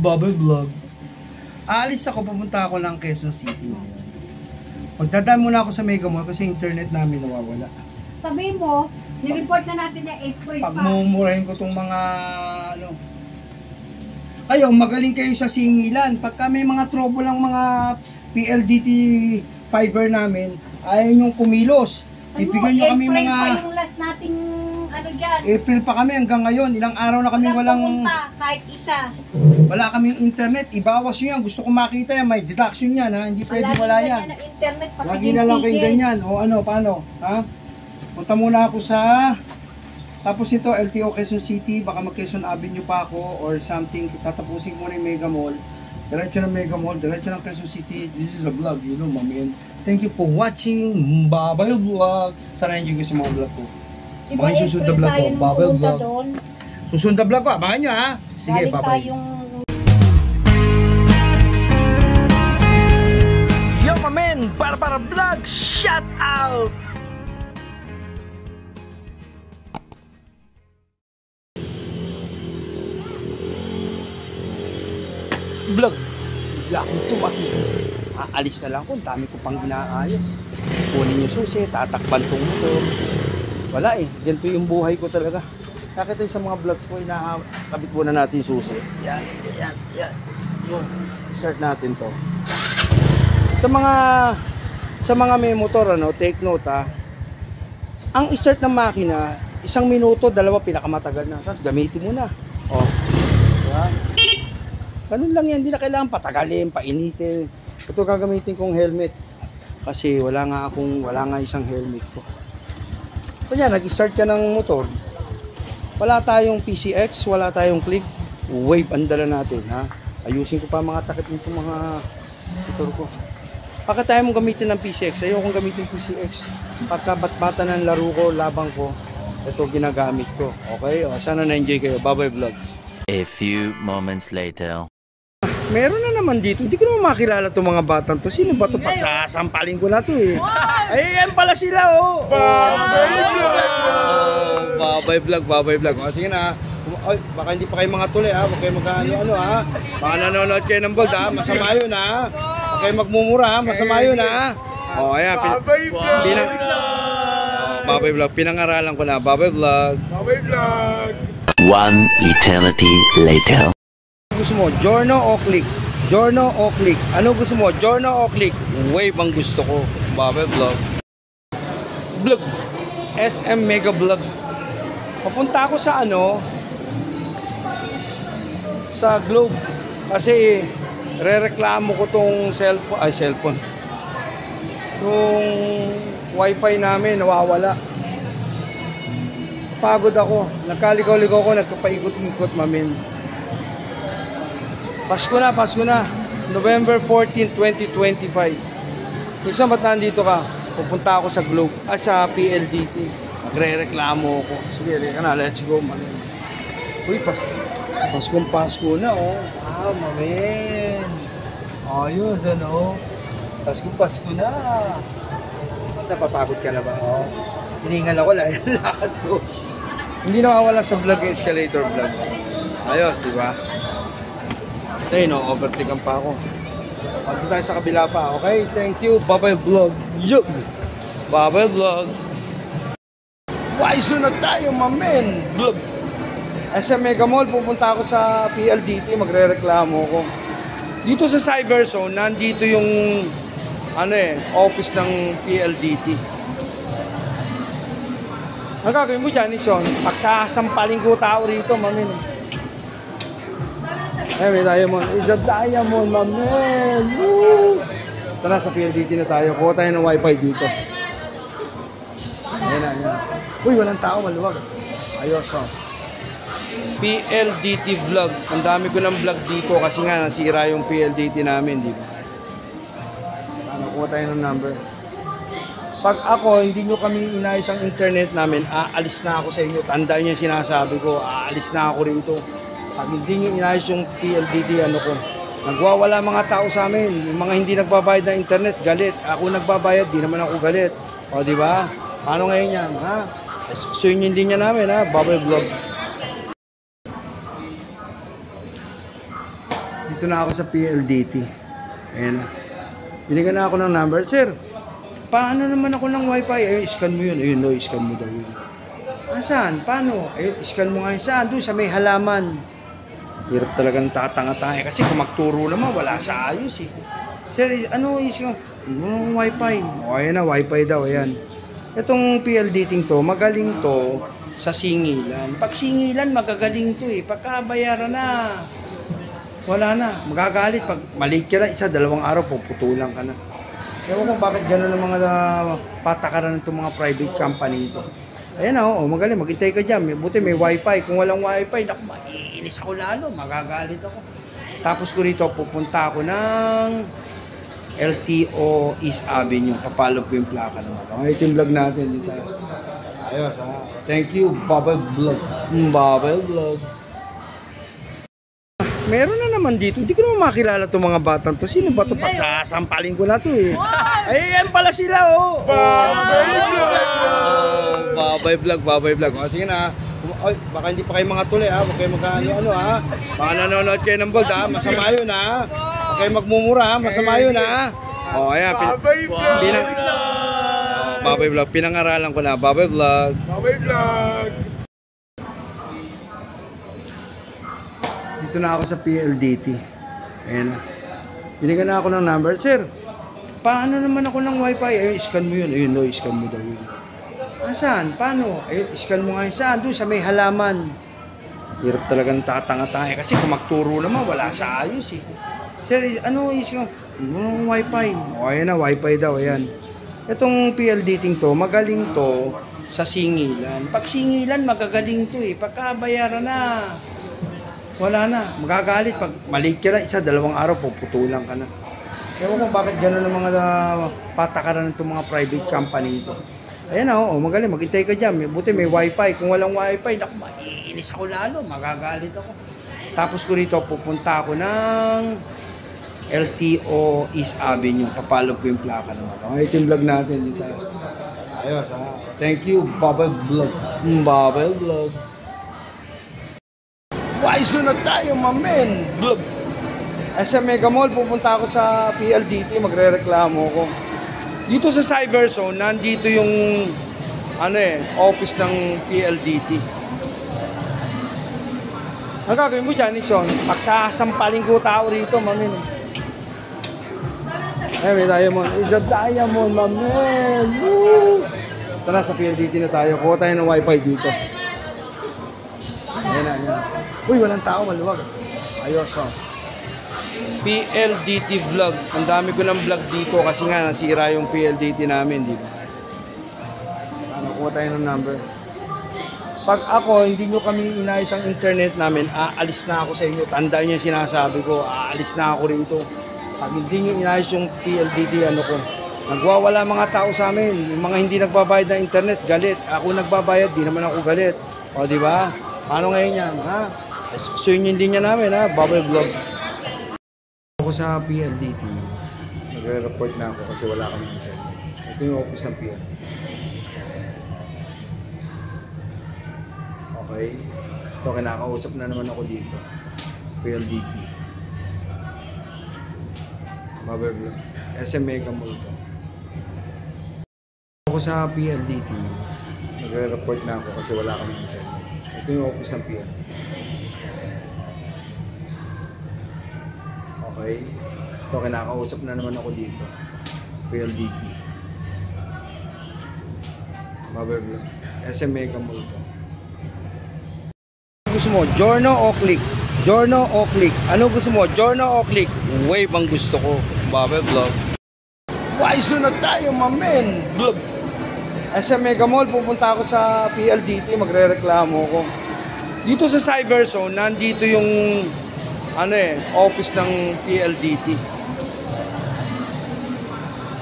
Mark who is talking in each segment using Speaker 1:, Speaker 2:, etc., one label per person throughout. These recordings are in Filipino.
Speaker 1: Bubble Vlog. Aalis ako, pupunta ako ng Quezon City ngayon. Magdadaan muna ako sa Mega Mall kasi internet namin nawawala.
Speaker 2: Sabihin mo, nireport na natin na April pa.
Speaker 1: Pagmumurahin ko tong mga kayo, magaling kayo sa singilan. Pagka may mga trouble lang mga PLDT fiber namin, ayaw nyong kumilos. Ibigyan nyo kami mga...
Speaker 2: April pa yung last nating dyan.
Speaker 1: April pa kami hanggang ngayon. Ilang araw na kami walang...
Speaker 2: pumunta, kahit isa.
Speaker 1: Wala kaming internet. Ibawas nyo yan. Gusto ko makita yan. May deduction yan, ha? Hindi pwede wala yan.
Speaker 2: Internet,
Speaker 1: lagi na lang kayong ganyan. O ano, paano? Ha? Punta muna ako sa... Tapos ito, LTO Quezon City. Baka mag-Quezon Avenue pa ako or something. Tatapusin ko muna yung Mega Mall. Diretso ng Mega Mall. Diretso ng Quezon City. This is a vlog, you know, mamin. Thank you for watching Bubble Vlog. Sana enjoy kayo sa mga vlog ko. Baka yung susunod na vlog ko, Bubble Vlog. Susunod na vlog ko, abangan nyo ha. Sige, bye-bye. Yo, mamen! Para vlog, shout out! Vlog, bigla akong tumating. Aalis na lang ko, dami ko pang inaayos. Kunin yung susi, tatakpan tong motor. Wala eh, ganito yung buhay ko talaga. Nakita sa mga vlogs ko, kabit muna natin yung susi. Yan. Yun, start natin to. Sa mga may motor, take note ha. Ang start ng makina, 1 minuto, 2 pinakamatagal na. Tapos gamitin mo na. O, yan. Ganun lang yan, hindi na kailangan patagalin, painitin. Ito gagamitin kong helmet. Kasi wala nga isang helmet ko. So yan, nag-start ka ng motor. Wala tayong PCX, wala tayong click. Wave ang dala natin, ha. Ayusin ko pa mga takip nito mga motor ko. Pagka tayo mong gamitin ng PCX, ayokong gamitin PCX. Pagka batbata ng laro ko, labang ko, ito ginagamit ko. Okay? O, sana na-enjoy kayo. Bye-bye vlog.
Speaker 3: A few moments later.
Speaker 1: Meron na naman dito. Hindi ko naman makilala itong mga batang to. Sino ba ito? Pagsasampalin ko na ito eh. Ay, yan pala sila oh. Bye-bye vlog. Bye-bye vlog. O, sige na. Ay, baka hindi pa kayo mga tuli ha. Huwag kayo magkano ha. Baka nanonood kayo ng vlog ha. Masama yun ha. Huwag kayo magmumura ha. Masama yun ha. O, ayan. Bye-bye vlog. Pinangaralan ko na. Bye-bye vlog. Bye-bye vlog.
Speaker 3: One eternity later.
Speaker 1: Gusto mo, Giorno o click? Giorno o click? Ano gusto mo, Giorno o click? Wave ang gusto ko. Bubble Vlog. Vlog. SM Mega Vlog. Papunta ako sa sa Globe. Kasi rereklamo ko tong cellphone. Yung wifi namin nawawala. Pagod ako. Nagkaligaw-ligaw ko, nagpapaikot-ikot mamin. Pasko na. November 14, 2025. Minsan ba't nandito ka? Pupunta ako sa Globe, sa PLDT. Magre-reklamo ako. Sige, reka na, let's go, man. Uy, Pasko na, oh. Ah, mamen. Ayos, Pasko na. Napapagod ka na ba? Oh. Hiningal ako, lakad ko. Hindi nakawala sa vlog yung escalator vlog. Ayos, di ba? Ayun, overtaken pa ako. Pagod tayo sa kabila pa. Okay, thank you. Bye-bye vlog. Yup! Bye-bye vlog. Wise na tayo, mamen. Vlog. SM Mega Mall, pupunta ako sa PLDT. Magre-reklamo ko. Dito sa Cyberzone, nandito yung office ng PLDT. Ang gagawin mo dyan, Nixon? Pagsasampaling ko tao rito, mamen. Eh, may diamond. It's a diamond, my man. Woo! Tara, sa PLDT na tayo. Kuha tayo ng wifi dito. Ayan na. Uy, walang tao, maluwag. Ayos, oh. PLDT vlog. Ang dami ko ng vlog dito kasi nga nasira yung PLDT namin, di ba? Kuha tayo ng number. Pag ako, hindi nyo kami inayos ang internet namin, aalis na ako sa inyo. Tandaan niyo yung sinasabi ko, aalis na ako rito. Pag hindi nyo inayos yung PLDT, nagwawala mga tao sa amin. Yung mga hindi nagbabayad ng internet, galit. Ako nagbabayad, di naman ako galit. O, di ba? Paano ngayon yan, ha? So yun yung linya namin, ha? Bubble Vlog. Dito na ako sa PLDT. Ayan na. Binigyan na ako ng number. Sir, paano naman ako ng wifi? Ayun, scan mo yun. Ayun, no, scan mo daw yun. Saan? Paano? Ayun, scan mo nga yun. Saan? Doon sa may halaman. Hirap talaga ng tatanga-tanga. Kasi kung magturo naman, wala sa ayos eh. Sir, ano iscan? Yung wifi. O, ayan na, wifi daw. Ayan. Itong PLDT to, magaling to sa singilan. Pag singilan, magagaling to eh. Pagka bayaran na, wala na. Magagalit. Pag maliit ka na, 1-2 araw, puputulan ka na. Ewan ko bakit gano'n ang mga patakaran ng mga private company ito. Ayan na, magaling. Maghintay ka dyan. Buti may wifi. Kung walang wifi, naku, maiinis ako lalo. Magagalit ako. Tapos ko rito, pupunta ako ng LTO East Avenue. Papalo ko yung plaka naman. Okay, ito yung vlog natin dito. Ayos ha. Thank you, Babay Vlog. Babay Vlog. Meron na naman dito. Hindi ko naman makilala itong mga batang to. Sino ba ito? Pagsasampalin ko na to eh. Ay, yan pala sila oh. Babay Vlog. Babay Vlog, Babay Vlog. O, sige na. Ay, baka hindi pa kayo mga tuli ha. Huwag kayo mag-ano ha. Baka nanonood kayo ng vlog ha. Masama yun ha. Huwag kayo magmumura ha. Masama yun ha. O, ayan. Babay Vlog. Babay Vlog. Pinangaralan ko na. Babay Vlog. Babay Vlog. Dito na ako sa PLDT. Ayan na. Binigyan na ako ng number. Sir, paano naman ako ng wifi? Ayun, scan mo yun. Ayun, no, scan mo daw yun. Saan? Paano? Ayun, scan mo nga yun. Saan? Doon sa may halaman. Hirap talaga ng tatanga-tanga. Kasi kung magturo naman, wala sa ayos eh. Sir, ano iscan? Yung wifi. O, ayan na, wifi daw. Ayan. Itong PLDT to, magaling to sa singilan. Pag singilan, magagaling to eh. Pagka bayaran na, wala na. Magagalit. Pag maliit ka na, 1-2 araw, puputulan ka na. Ewan ko bakit gano'n ang mga patakaran ng mga private company ito. Ayan na, magaling. Maghintay ka dyan. Buti may wifi. Kung walang wifi, naku, maiinis ako lalo. Magagalit ako. Tapos ko rito, pupunta ako ng LTO East Avenue. Papalo ko yung plaka naman. Okay, ito yung vlog natin dito. Ayos ha. Thank you, Babay Vlog. Babay Vlog. Wise na tayo, mamen. Vlog. SM Mega Mall, pupunta ako sa PLDT. Magre-reklamo ko. Dito sa Cyberzone, nandito yung office ng PLDT. Ang gagawin mo dyan, Nixon, pagsasampaling ko tao rito, mamen. Eh, may diamond. It's a diamond, mamen. Woo! Tara, sa PLDT na tayo. Kuha tayo ng wifi dito. Ayan na, ayan. Uy, walang tao, maluwag. Ayos, oh. PLDT vlog. Ang dami ko ng vlog dito kasi nga nasira yung PLDT namin, di ba? Kuha tayo ng number. Pag ako, hindi nyo kami inayos ang internet namin, aalis na ako sa inyo. Tandaan nyo yung sinasabi ko, aalis na ako rito. Pag hindi nyo inayos yung PLDT, nagwawala mga tao sa amin. Yung mga hindi nagbabayad ng internet, galit. Ako nagbabayad, di naman ako galit. O, di ba? Paano ngayon yan, ha? So yun yung linya namin, ha? Babay Vlog. Ako sa PLDT, nagre-report na ako kasi wala kami internet. Ito yung office ng PLDT. Okay. Ito, kinakausap na naman ako dito. PLDT. Babay Vlog. SM Mega Mall to. Ako sa PLDT, nagre-report na ako kasi wala kami internet. Ito yung office ng PLDT. Okay. Ito, kinakausap na naman ako dito. PLDT. Babay Vlog. SM Mega Mall to. Gusto mo, Giorno o Click? Giorno o Click? Ano gusto mo, Giorno o Click? Wave ang gusto ko. Babay Vlog. Wise na tayo, mamen. Vlog. SM Mega Mall, pupunta ako sa PLDT. Magre-reklamo ko. Dito sa Cyberzone, nandito yung office ng PLDT.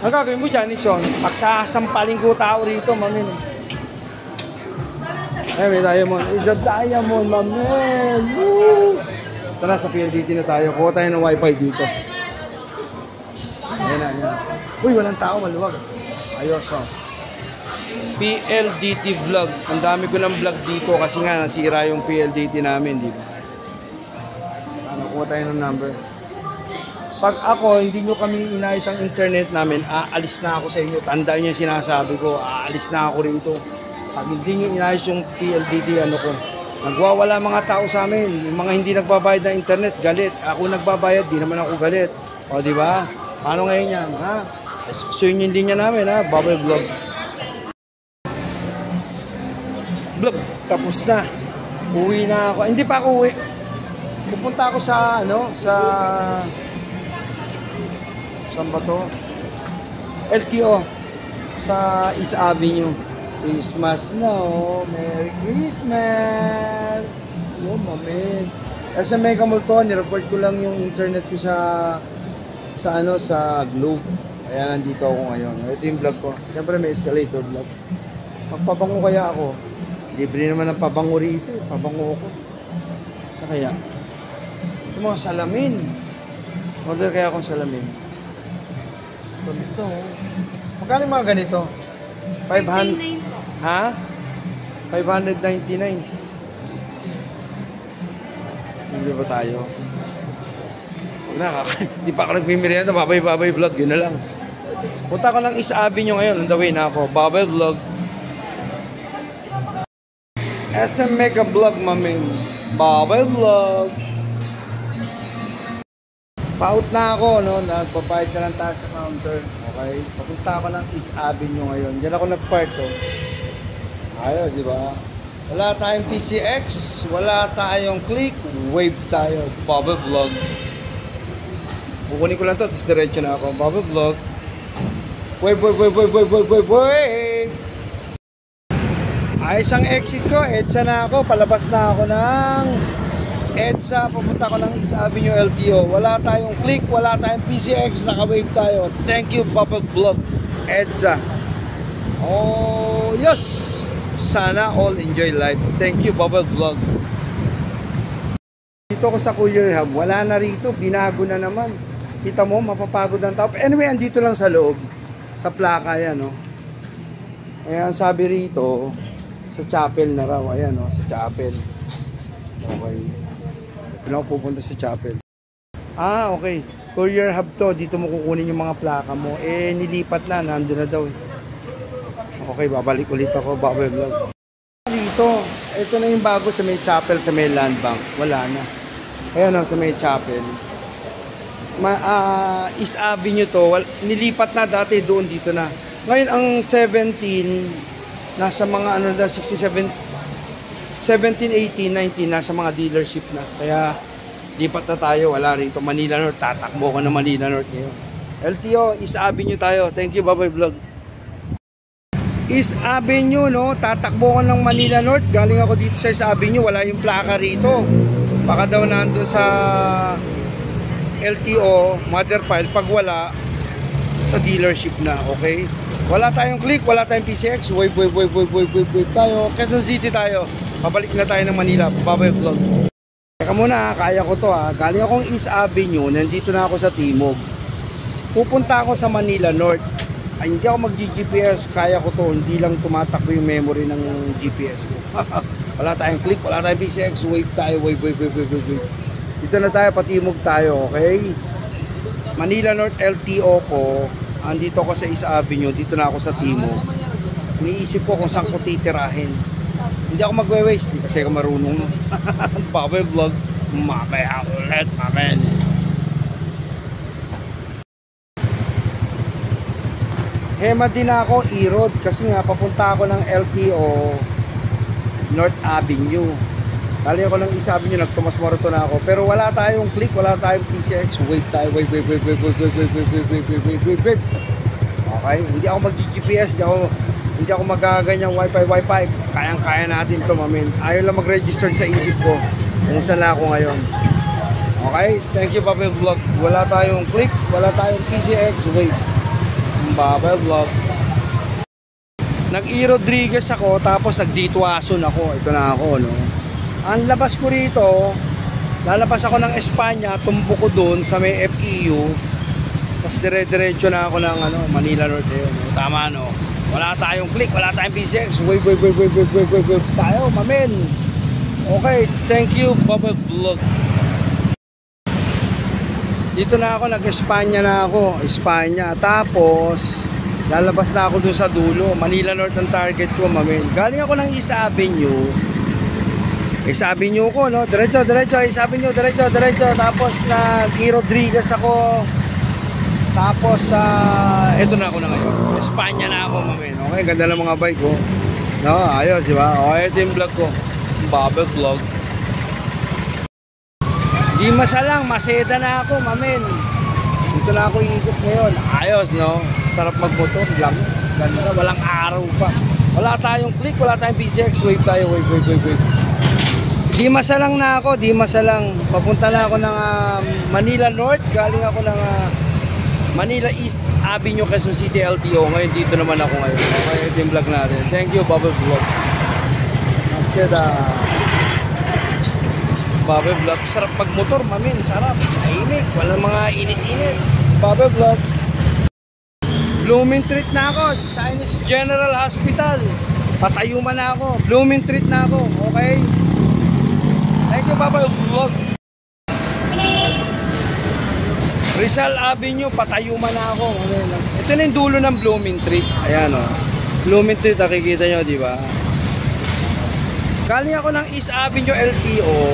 Speaker 1: Ang gagawin mo dyan, Nixon, pagsasampaling ko tao rito, mamen. Eh, may diamond. It's a diamond, mamen. Woo! Tara, sa PLDT na tayo. Kuha tayo ng wifi dito. Ayan na, ayan. Uy, walang tao, maluwag. Ayos, oh. PLDT vlog. Ang dami ko ng vlog dito kasi nga nasira yung PLDT namin, di ba? Kuha tayo ng number. Pag ako, hindi nyo kami inayos ang internet namin, aalis na ako sa inyo. Tandaan niyo yung sinasabi ko, aalis na ako rito. Pag hindi nyo inayos yung PLDT, ano ko, nagwawala mga tao sa amin. Yung mga hindi nagbabayad ng internet, galit. Ako nagbabayad, di naman ako galit. O, di ba? Paano ngayon yan, ha? So yun yung linya namin, ha? Bubble Vlog. Vlog, tapos na. Uwi na ako. Hindi pa ako uwi. Pupunta ako sa, ano, saan ba to? LTO. Sa East Avenue. Christmas na, oh. Merry Christmas! Oh, mamin. Sa Mega Mall to, nireport ko lang yung internet ko sa Globe. Kaya nandito ako ngayon. Ito yung vlog ko. Siyempre may escalator vlog. Magpabango kaya ako. Libre naman ng pabango rito. Pabango ko. Sa kaya? Yung mga salamin. Order kaya akong salamin. Ito. Magkano yung mga ganito? 500. Ha? 599. Hindi ba tayo? Hindi pa ako nagmimerienda. Babay vlog. Yun na lang. Punta ko lang East Avenue ngayon. On the way na ako. Babay vlog. SM Mega Vlog, maming. Babay vlog. Paut na ako, no? Nagpapayad ka lang tayo sa counter. Okay? Papunta ako ng East Avenue ngayon. Diyan ako nag-park, oh. Ayos, di ba? Wala tayong PCX. Wala tayong click. Wave tayo. Babay vlog. Kukunin ko lang to, tapos diretso na ako. Babay vlog. Wave. Ayos ang exit ko. EDSA na ako. Palabas na ako ng EDSA. Pupunta ko ng East Avenue LTO. Wala tayong click. Wala tayong PCX. Naka-wave tayo. Thank you, Babay vlog. EDSA. Oh, yes! Sana all enjoy life. Thank you, Babay vlog. Dito ko sa Courier Hub. Wala na rito. Binago na naman. Kita mo, mapapagod ang tao. Anyway, andito lang sa loob. Sa plaka yan, no? Ayan, sabi rito, sa chapel na raw. Ayan, no? Sa chapel. Okay. Ito lang ako pupunta sa chapel. Ah, okay. Courier Hub to. Dito mo kukunin yung mga plaka mo. Eh, nilipat na. Nandun na daw. Okay, babalik ulit ako. Babay vlog. Dito. Ito na yung bago sa may chapel, sa may land bank. Wala na. Ayan, no? Sa may chapel. East Avenue to, nilipat na dati doon, dito na. Ngayon ang 17 nasa mga ano na 67 17, 18, 19 nasa mga dealership na. Kaya lipat na tayo, wala rito Manila North, tatakbo ko na Manila North ngayon. LTO, East Avenue tayo. Thank you, Babay vlog. East Avenue, no, tatakbo ko ng Manila North. Galing ako dito sa East Avenue, wala yung plaka rito. Baka daw nandoon sa LTO, mother file, pag wala, sa dealership na, okay? Wala tayong click, wala tayong PCX, wave tayo, Quezon City tayo, pabalik na tayo ng Manila, Babay vlog. Teka muna, kaya ko to ha, galing akong East Avenue, nandito na ako sa Timog. Pupunta ako sa Manila North. Ay, hindi ako mag-GPS, kaya ko to, hindi lang tumatakbo yung memory ng GPS ko. Wala tayong click, wala tayong PCX, wave tayo, wave. Dito na tayo, patimog tayo, okay? Manila North LTO ko, andito ako sa East Avenue, dito na ako sa Timog. Iniisip ko kung saan ko titirahin. Hindi ako magwe-waste, hindi kasi ako marunong. Babay vlog, mamaya ulit, mamen. Hema din ako, E-Road, kasi nga papunta ako ng LTO North Avenue. Kali ako lang East Avenue, nagtumas Moroto na ako. Pero wala tayong click, wala tayong PCX. Wave tayo, wave. Okay, hindi ako mag-GPS, hindi ako magaganyang wifi. Kayang-kaya natin to, mamin. Ayaw lang mag-register sa isip ko kung saan na ako ngayon. Okay, thank you, Babay vlog. Wala tayong click, wala tayong PCX, wave. Babay vlog. Nag-E Rodriguez ako, tapos nag-Dituason ako. Ito na ako, no? Ang labas ko rito, lalabas ako ng Espanya, tumbo ko doon sa may FEU, tapos dire-diretso na ako ng ano, Manila North yun. Tama, no? Wala tayong click, wala tayong PCX. Wave tayo, mamen. Okay, thank you, Babay vlog. Dito na ako, nag-Espanya na ako. Espanya. Tapos, lalabas na ako dun sa dulo. Manila North ang target ko, mamen. Galing ako ng East Avenue. East Avenue ko, no? Diretso, East Avenue, diretso. Tapos, E. Rodriguez ako. Tapos, eto na ako na ngayon. Espanya na ako, mamen. Okay, ganda lang mga bike ko. No, ayos, di ba? Okay, ito yung vlog ko. Bubble vlog. Di masalang, maseda na ako, mamen. Dito na ako iikot ngayon. Ayos, no? Sarap magmotor lang. Ganda, walang araw pa. Wala tayong click, wala tayong PCX. Wave tayo, wave. Di masalang na ako, di masalang. Papunta na ako ng Manila North. Galing ako ng Manila East Avenue, Quezon City, LTO. Ngayon, dito naman ako ngayon. Okay, ito yung vlog natin. Thank you, Bubble Vlog. Maseda. Bubble Vlog. Sarap magmotor, mamin. Sarap. Tahimik. Walang mga init-init. Bubble Vlog. Blooming Treat na ako. Chinese General Hospital. Patayuman na ako. Blooming Treat na ako. Okay? Thank you, Bubble Vlog. Rizal Avenue. Patayuman na ako. Ito na yung dulo ng Blooming Treat. Ayan o. Blooming Treat. Nakikita nyo, di ba? Galing ako ng East Avenue LTO.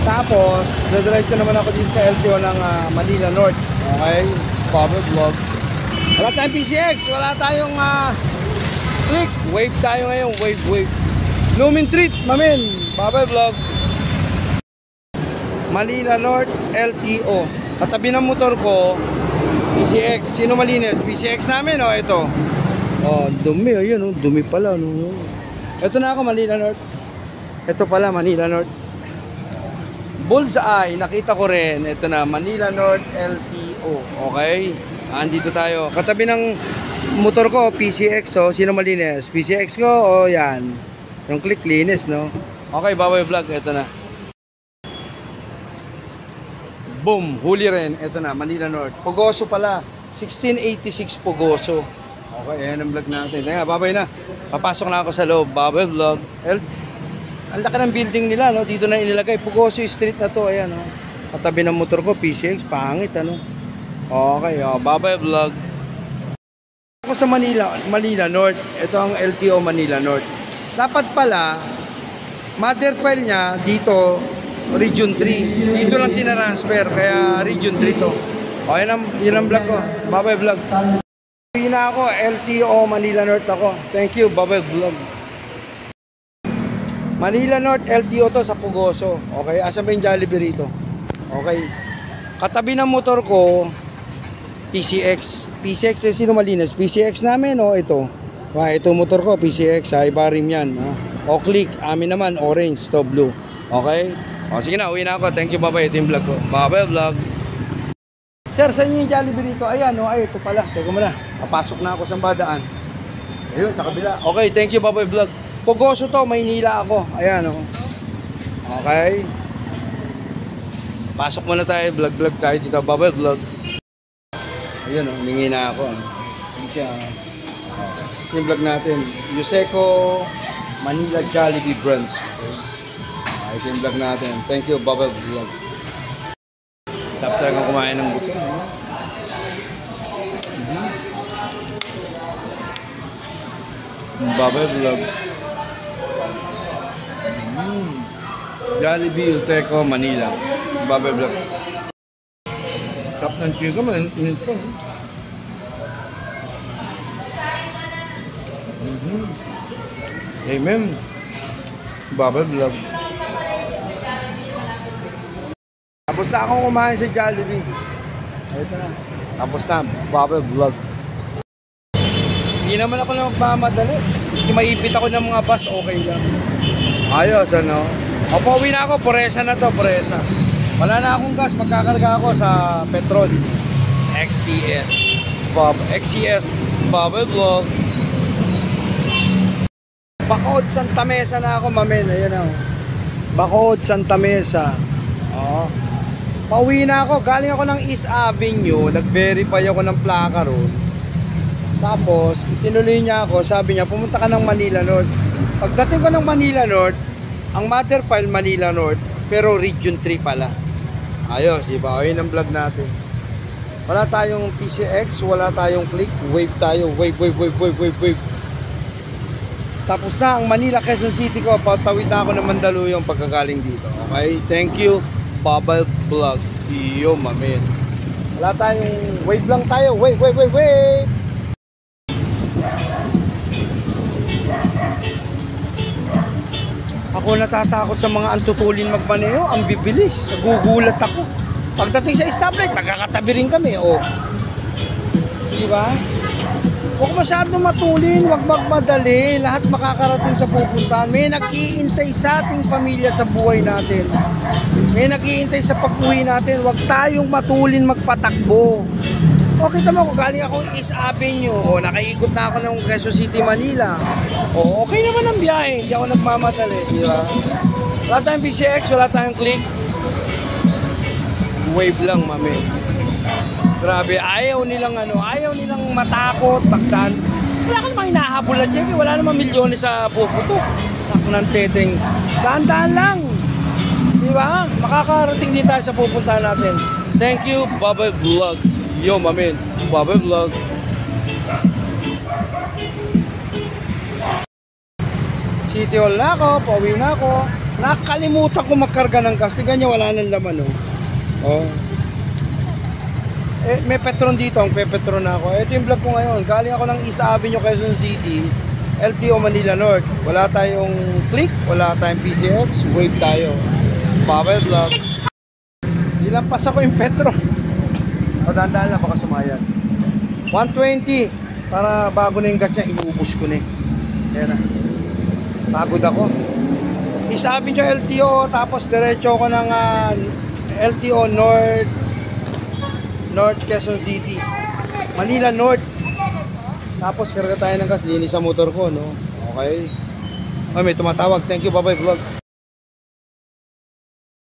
Speaker 1: Tapos, dadiretso naman ako dito sa LTO ng Manila North. Okay? Bubble Vlog. Wala tayong PCX. Wala tayong click. Wave tayo ngayon. Wave. Blooming Treat, mamin. Bubble Vlog. Manila North LTO. Katabi ng motor ko, PCX. Sino malinis? PCX namin, o? Ito. Oh, dumi. Ayun, oh. Dumi pala. No? Ito na ako, Manila North. Ito pala, Manila North. Bullseye, nakita ko rin. Ito na, Manila North LTO. Okay? Andito tayo. Katabi ng motor ko, PCX. So, sino malinis? PCX ko o yan? Yung click, linis, no? Okay, Baboy Vlog. Ito na. Boom! Huli rin. Ito na, Manila North. Pogoso pala. 1686 Pogoso. Okay, ayan ang vlog natin. Ayan, babay na. Papasok na ako sa loob. Baboy Vlog. Ang laki ng building nila, no? Dito na inilagay. Pogoso Street na to. Ayan, no? Katabi ng motor ko, PCX. Pangit, ano? Okay, Baboy Vlog. Ako sa Manila North. Ito ang LTO Manila North. Dapat pala, mother file niya dito, Region 3. Dito lang tinaransfer, kaya Region 3 to. O, yun ang vlog ko. Baboy Vlog. Uwi na ako, LTO Manila North ako. Thank you, Baboy Vlog. Manila North LTO to sa Pugoso. Okay, asan ba yung Jollibee rito? Okay. Katabi ng motor ko, PCX. PCX, sino malinis? PCX namin, o ito. Ito motor ko, PCX. Iba rim yan. O click, amin naman, orange to blue. Okay? O sige na, uwi na ako. Thank you, babay. Ito yung vlog ko. Baboy Vlog. Sir, saan yung Jollibee rito? Ayan, o. Ay, ito pala. Teka mo na. Papasok na ako sa badaan. Ayun, sa kabila. Okay, thank you, Baboy Vlog. Pogoso to, Maynila ako. Ayan, o. Okay. Pasok muna tayo. Vlog tayo dito. Baboy Vlog. Ayun, o. Humingi na ako. Okay. Yung vlog natin. Yuseco, Manila Jollibee Branch. Okay. Ito yung vlog natin. Thank you, Baboy Vlog. Tap talagang kumain ng buto. Baboy Vlog. Jollibee, Yuseco, Manila. Baboy Vlog. Tap ng chicken, mainit ko. Amen. Baboy Vlog. Tapos na akong kumain sa Jollibee. Ito na. Tapos na, Baboy Vlog. Hindi naman ako na magmamadali. Maski maipit ako ng mga bus, okay lang. Ayos, ano? O, pauwi na ako. Puresa na to, puresa. Wala na akong gas. Magkakarga ako sa petrol. XCS. Baboy Vlog. Bacood, Santa Mesa na ako, mamen. Ayan o. Bacood, Santa Mesa. Oo. Pauwi na ako. Galing ako ng East Avenue. Nag-verify ako ng plaka roon. Tapos, itinuloy niya ako. Sabi niya, pumunta ka ng Manila North. Pagdating ko ng Manila North, ang mother file Manila North, pero Region 3 pala. Ayos, diba? Ayun ang vlog natin. Wala tayong PCX, wala tayong click, wave tayo, wave. Tapos na ang Manila, Quezon City ko. Patawid na ako ng Mandaluyong pagkagaling dito. Okay, thank you, Bubble Vlog. Iyo, mamen. Wala tayong wave lang tayo, wave. Ako natatakot sa mga antutulin magmaneho, ang bibilis. Nagugulat ako. Pagdating sa stoplight, magkakatabi rin kami. O, di ba? Huwag masyadong matulin, huwag magmadali. Lahat makakarating sa pupuntahan. May nag-iintay sa ating pamilya sa buhay natin. May nag-iintay sa pag-uwi natin. Huwag tayong matulin magpatakbo. O, kita mo, kung galing ako East Avenue, o nakaikot na ako ng Quezon City, Manila. O, okay naman ang biyahe. Hindi ako nagmamadali, di ba? Wala tayong PCX, wala tayong click. Wave lang, mami. Grabe, ayaw nilang matakot, pagdaan. Wala ka namang hinahabol na check, wala namang milyones sa puputo. Ako ng teteng. Daan-daan lang. Di ba? Makakarating din tayo sa pupuntahan natin. Thank you, Bubble Vlog. Yo, mamin. Bubble Vlog. City Hall na ako, pauwi na ako. Nakalimutan ko magkarga ng gas. Tingnan nyo, wala nang laman, oh. Eh, may Petron dito, ang Petron na ako. Ito yung vlog ko ngayon. Galing ako ng East Avenue, Quezon City, LTO Manila North. Wala tayong click, wala tayong PCX, wave tayo. Bubble Vlog. Ilampas ako yung Petron. O, dahan-dahan lang, baka sumayan. 120. Para bago na yung gas niya, inuubos ko na eh. Ayan na. Pagod ako. East Avenue LTO, tapos diretso ko ng LTO North Quezon City, Manila North. Tapos karga tayo ng gas, linis sa motor ko, no? Okay. Ay, may tumatawag. Thank you, bye-bye vlog.